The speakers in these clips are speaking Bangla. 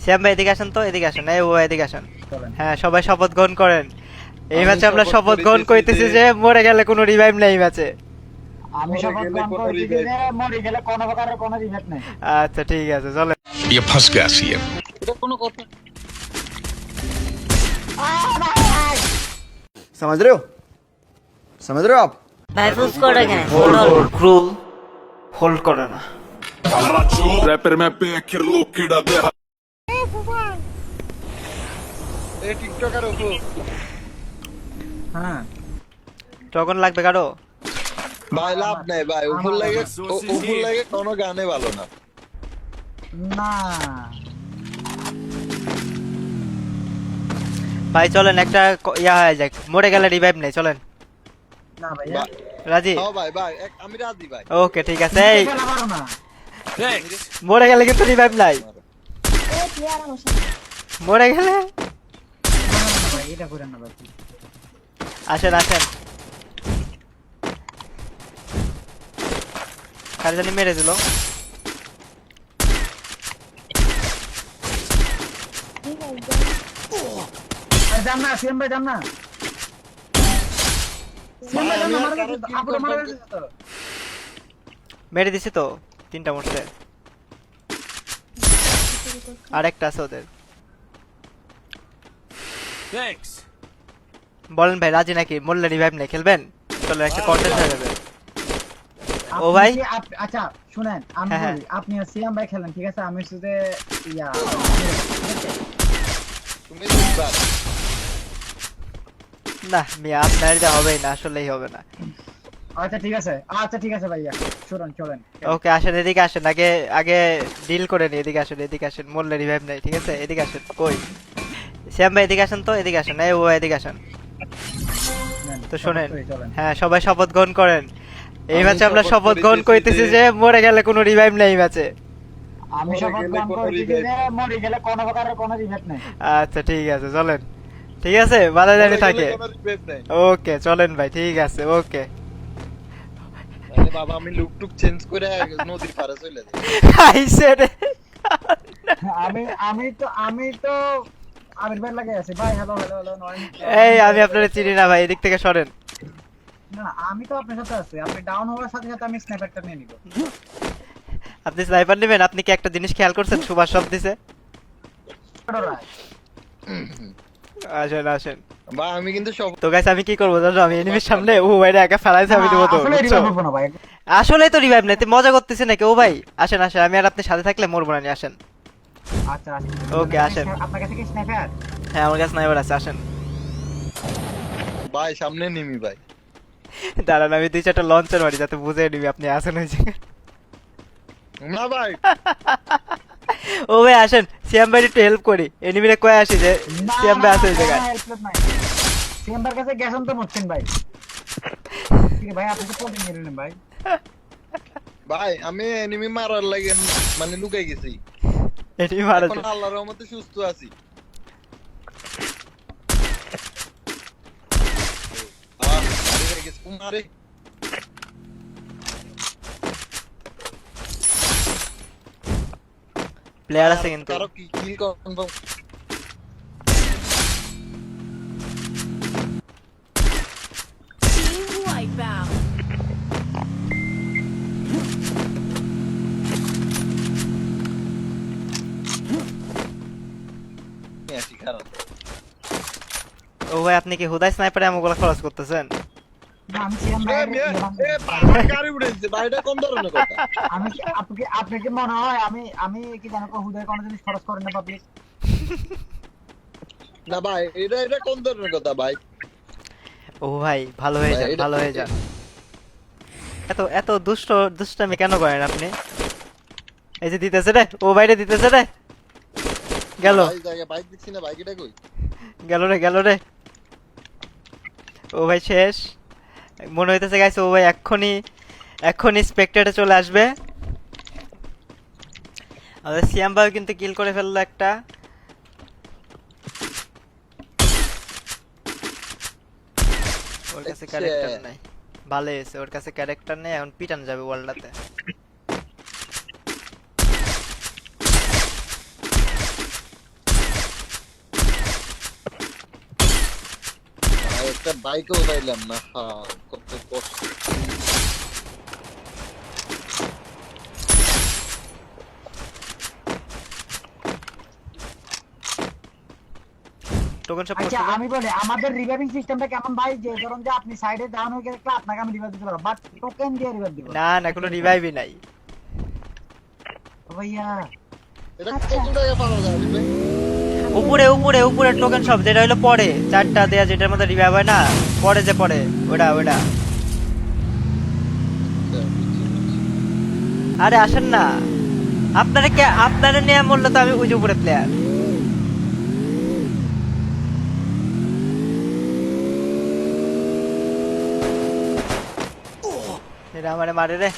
শ্যাম ভাই এদিকে আসেন তো, এদিকে আসেন, এই ও এদিকে আসেন। চলেন। হ্যাঁ সবাই শপথ গ্রহণ করেন। এই আমি ম্যাচে আমরা শপথ শপথ গ্রহণ করিতেছি করতেছি যে যে মরে গেলে কোনো রিভাইভ নেই এই ম্যাচে। আমি মরে শপথ গেলে গ্রহণ কোনো করেছি revive যে মরে গেলে কোনো প্রকারের কোনো রিভেট নেই। আচ্ছা ঠিক আছে চলে। ये फंस गया सीएम। এটা কোনো কথা। समझ रहे हो समझ रहे हो आप ভাই ফুস করে কেন ক্রুল হোল্ড করে না। रैपर में पे किरलो कीड़ा दे এই টিকটকার ওপো হ্যাঁ তখন লাগবে কারো। ভাই লাভ নাই ভাই, উপর লাগে উপর লাগে কোনো গানে ভালো না। না ভাই চলেন একটা ইয়া হয়ে যাক, মরে গেলে রিভাইভ নেই, চলেন। না ভাইয়া রাজি? হ্যাঁ ভাই ভাই আমি রাজি ভাই। ওকে ঠিক আছে। এই খেলা পারো না। মরে গেলে কিন্তু রিভাইভ নাই, মরে গেলে। না, না ভাই এটা করেন না ভাই। আসেন আসেন, কার জানি মেরে দিল। আরে যান না সিএম ভাই যান না। সিএম ভাই যান না, মারা গেছে তো, আপুরে মারা গেছে তো। মেরে দিছি তো, 3টা মরছে, আর একটা আছে ওদের। বলেন ভাই রাজি নাকি? মরলে রিভাইভ নেই, খেলবেন? চলো একটা কন্টেস্ট হয়ে যাবে। ও আপনি ভাই। কি আচ্ছা শুনেন আমি হ্যাঁ, হ্যাঁ। বলি, আপনি আর সিএম ভাই খেলেন ঠিক আছে, আমি শুধু ইয়া তুমি জিতবা। না মিয়া আপনার যা হবেই না, আসলেই হবে না। আচ্ছা ঠিক আছে ভাইয়া চলেন চলেন। ওকে আসেন, এদিকে আসেন, আগে আগে ডিল করে নি। এদিকে আসেন, এদিকে আসেন, মরলে রিভাইভ নেই, ঠিক আছে? এদিকে আসেন। কই শ্যাম ভাই এদিকে আসেন তো, এদিকে আসেন, এই ও এদিকে আসেন। নেন, তো শোনেন, চলেন। হ্যাঁ সবাই শপথ গ্রহণ করেন। এই আমি ম্যাচে আমরা শপথ শপথ গ্রহণ করিতেছি করতেছি যে যে মরে গেলে কোনো রিভাইভ নেই এই ম্যাচে। আমি মরে শপথ গেলে গ্রহণ কোনো করেছি revive যে মরে গেলে কোনো প্রকারের কোনো রিভেট নেই। আচ্ছা ঠিক আছে চলেন, ঠিক আছে বাধা জানি মরে থাকে। গেলে কোনো revive নাই। ওকে চলেন ভাই, ঠিক আছে ওকে। আরে বাবা আমি লুক টুক চেঞ্জ করে নদীর পাড়ে চলে যাই। আইসে রে। আমি তো আমির ভাই লাগে আছি ভাই। হ্যালো হ্যালো হ্যালো নয়। এই আমি আপনারা চিনি না ভাই, এদিক থেকে সরেন। না না আমি তো আপনার সাথে আছি, আপনি ডাউন হওয়ার সাথে সাথে আমি স্নাইপারটা নিয়ে নিব। আপনি স্নাইপার নেবেন? আপনি কি একটা জিনিস খেয়াল করছেন, সুভাষ সব দিছে। আসেন আসেন। ভাই আমি কিন্তু সব তো গাইস আমি কি করবো জানো? আমি এনিমির সামনে ও ভাইরে একা ফেলাইছে, আমি দেবো তো, আসলে বুঝছো? রিভাইভ করব না ভাই। আসলে তো রিভাইভ নাই, তুই মজা করতেছিস নাকি? ও ভাই আসেন আসেন, আমি আর আপনি সাথে থাকলে মরবো না, আসেন। আচ্ছা ওকে, আসেন। আপনার কাছে কি স্নাইপার? হ্যাঁ আমার কাছে স্নাইপার আছে, আসেন। ভাই সামনে নিমি ভাই। দাঁড়ান আমি 2-4টা লঞ্চার মারি যাতে বুঝে নিবি আপনি আসেন ওই জায়গায়। না ভাই ও ভাই আসেন, সিয়াম ভাই একটু হেল্প করি, এনিমিরে কয়ে আসি যে সিয়াম ভাই আছে ওই জায়গায়। সিএমবার কাছে গেছেন তো মরছেন ভাই। ঠিক আছে ভাই আপনি তো পোলিং মেরে নেন ভাই। ভাই আমি এনিমি মারার লাগে মানে লুকাই গেছি। এনিমি মারা এখন আল্লাহর রহমতে সুস্থ আছি। আরে হয়ে গেছে কুমারে। প্লেয়ার আছে কিন্তু। কারো কি কিল কনফার্ম Team Wipeout. আছি খারাপ। ও ভাই আপনি কি হুদাই স্নাইপারে আমগুলো খরচ করতেছেন? না আমি সিএম এ ভাই মিয়া এ বাবা গাড়ি উড়াইছে ভাই, এটা কোন ধরনের কথা? আমি আপনি কি মনে হয় আমি কি জানো হুদায় কোনো জিনিস খরচ করেন না পাবলিক? না ভাই এটা কোন ধরনের কথা ভাই? ও ভাই ভালো হয়ে ভাই, যান, এটা- ভালো হয়ে যান। এত এত দুষ্টামি কেন করেন আপনি? এই যে দিতেছে রে, ও বাইরে দিতেছে রে। গেল ভাই জায়গা বাইক দিচ্ছি না, বাইক এটা কই? গেল রে গেল রে। ও ভাই শেষ মনে হইতেছে গাইস, ও ভাই এক্ষুনি স্পেক্টেটে চলে আসবে। আমাদের সিয়াম ভাই কিন্তু কিল করে ফেললো একটা। ওর কাছে আচ্ছা। ক্যারেক্টার নাই, ভালো হয়েছে, ওর কাছে ক্যারেক্টার নেই, এখন পিটান যাবে ওয়ার্ল্ডটাতে। একটা বাইকও পাইলাম না। হ্যাঁ, কত কষ্ট। টোকেন সব আচ্ছা করছো আমি বলি আমাদের রিভাইভিং সিস্টেমটা কেমন ভাই, যে ধরুন যে আপনি সাইডে ডাউন হয়ে গেলে আপনাকে আমি রিভাইভ দিতে পারবো, বাট টোকেন দিয়ে রিভাইভ দিব না না কোনো রিভাইভই নাই। ভাইয়া। এটা কত টাকা পাওয়া যাবে ভাই? উপরে উপরে উপরে টোকেন সব, যেটা হলো পরে 4টা দেয়া, যেটার মধ্যে রিভাইভ হয় না, পরে যে পরে ওটা ওটা। আরে আসেন না, আপনারা নিয়ে বললে তো আমি ওই যে উপরে প্লেয়ার। এটা আমারে মারে রে।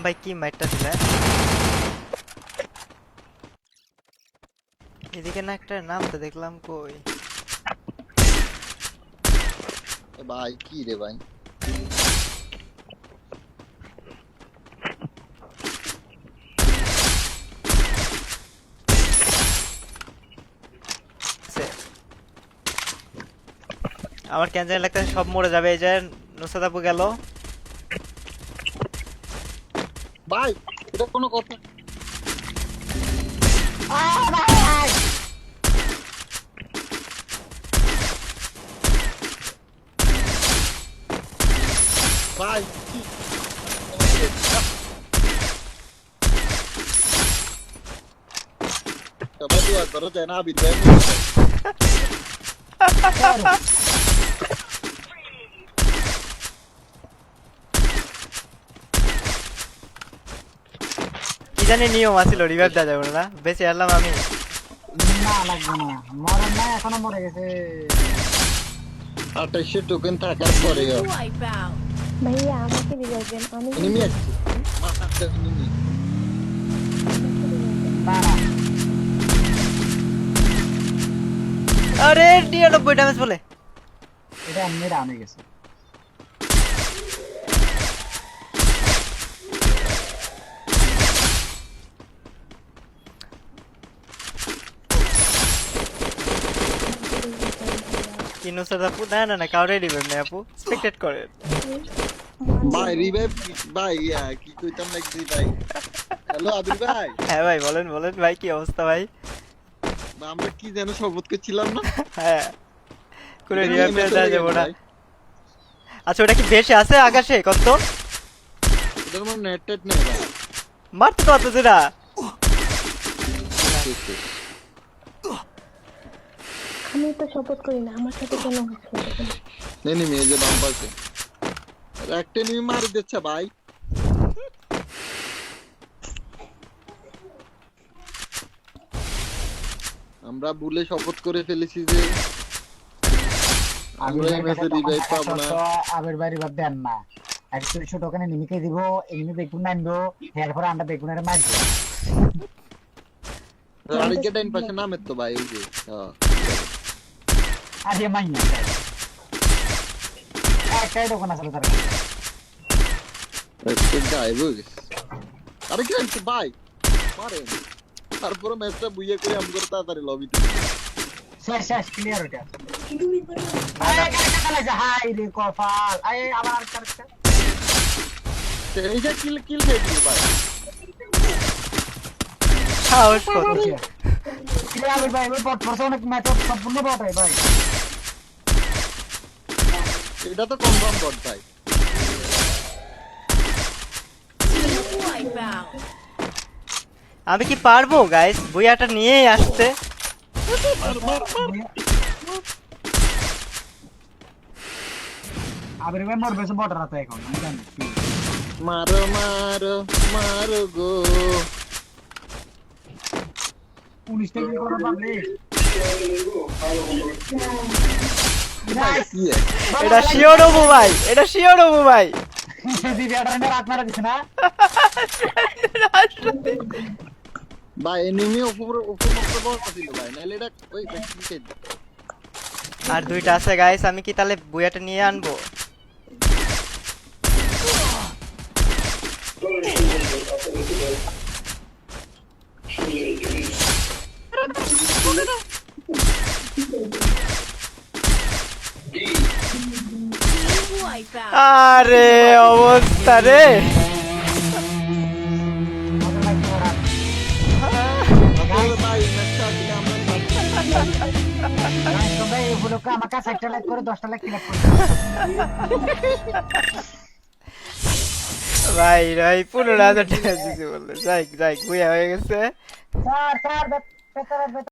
ভাই কি মাইটটা দিলে এদিকে না, একটা নাম তো দেখলাম কই। ভাই কি রে ভাই? আমার ক্যান্সার লাগতেছে, সব মরে যাবে। এই যে নুসরাত আপু গেল। ভাই এটা কোনো কথা? ভাই কি? সবাই দোয়া করো যেন আবির ভাই কি জানি নিয়ম আছিল, রিভাইভ দেওয়া যাবে না, বেঁচে এলাম আমি। না লাগবে না, মরে না, এখনো মরে গেছে। 2800 টোকেন থাকার পরেও Wipeout. ভাইয়া আমাকে রিভাইভ দেন, আমি এনিমি আছে। মাথাটা এনিমি। না না আরে 99 ড্যামেজ বলে। এটা এমনি ডাউন হয়ে গেছে। কি নুসরাত আপু? না না না, কাউরে রিভাইভ নেই আপু, স্পেক্টেট করে। ভাই রিভাইভ ভাই কি কইতাম লাগছি ভাই। হ্যালো আবির ভাই, হ্যাঁ ভাই বলেন বলেন ভাই, কি অবস্থা ভাই? আমরা কি যেন শপথ করছিলাম না? হ্যাঁ, কোনো রিভাইভ এটা দেওয়া যাবে না। ভাই। আচ্ছা ওটা কি বেশি আছে আকাশে কত? এটার মধ্যে নেট টেট নেই ভাই। মারতে তো পারতেছে না। আমি তো শপথ করি না, আমার সাথে কেন হচ্ছে এটা? এনিমি এই যে বাম পাশে। আর একটা এনিমি মারি দিচ্ছে ভাই। আমরা ভুলে শপথ করে ফেলেছি যে আমরা এই ম্যাচে রিভাইভ পাবো না। আবির ভাই রিভাইভ দেন না, 100 টোকেন এনিমিকে দিব, এনিমি বেগুন আনবো, এরপর আমরা বেগুনের মারবো। আরেকটা টাইম পাশে নামের তো ভাই এই যে হ্যাঁ আরে মাইয়া একটাই টোকেন আসলে তার কাছে। একটা গায়েব হয়ে গেছে। আরে কি আনছে ভাই মারে তারপরে ম্যাচটা বুইয়ে করে আম করে তাড়াতাড়ি লবিতে। শেষ শেষ ক্লিয়ার ওটা। আরে কাটা চালাইছে, হাই রে কপাল। আরে আবার আরেকটা। এই যে কিল কিল খেয়ে দিল ভাই। সাহস কত? কিরে আবির ভাই, ওই বট পড়ছে অনেক ম্যাচ সম্পূর্ণ বট হয় ভাই। এটা তো কনফার্ম বট ভাই। Wipeout. আমি কি পারবো গাইস বইয়াটা নিয়েই আসতে? আবির ভাই মরবে সে বট রাতে এখন আমি জানি। মারো মারো মারো গো। 19 টা কি করে পাবলিক? Nice. কি এ? এটা শিওর হবো ভাই, এটা শিওর হবো ভাই। দিদি ব্যাটারে রাত মারা দিছে না ভাই এনিমি উপমুক্ত বসছিল ভাই, নাহলে এটা ওই ব্যক্তিকে আর দুইটা আছে গাইস, আমি কি তাহলে বুয়াটা নিয়ে আনবো? Wipeout. আরে অবস্থা রে। ভাই ম্যাচটা দিলে আমরা Guys, তোমরা এই ব্লকে আমার কাছে একটা লাইক করে 10টা লাইক ক্লিক করো ভাই ভাই 15,000 টাকা দিতে বললো, যাই যাই বুয়া হয়ে গেছে। Sir sir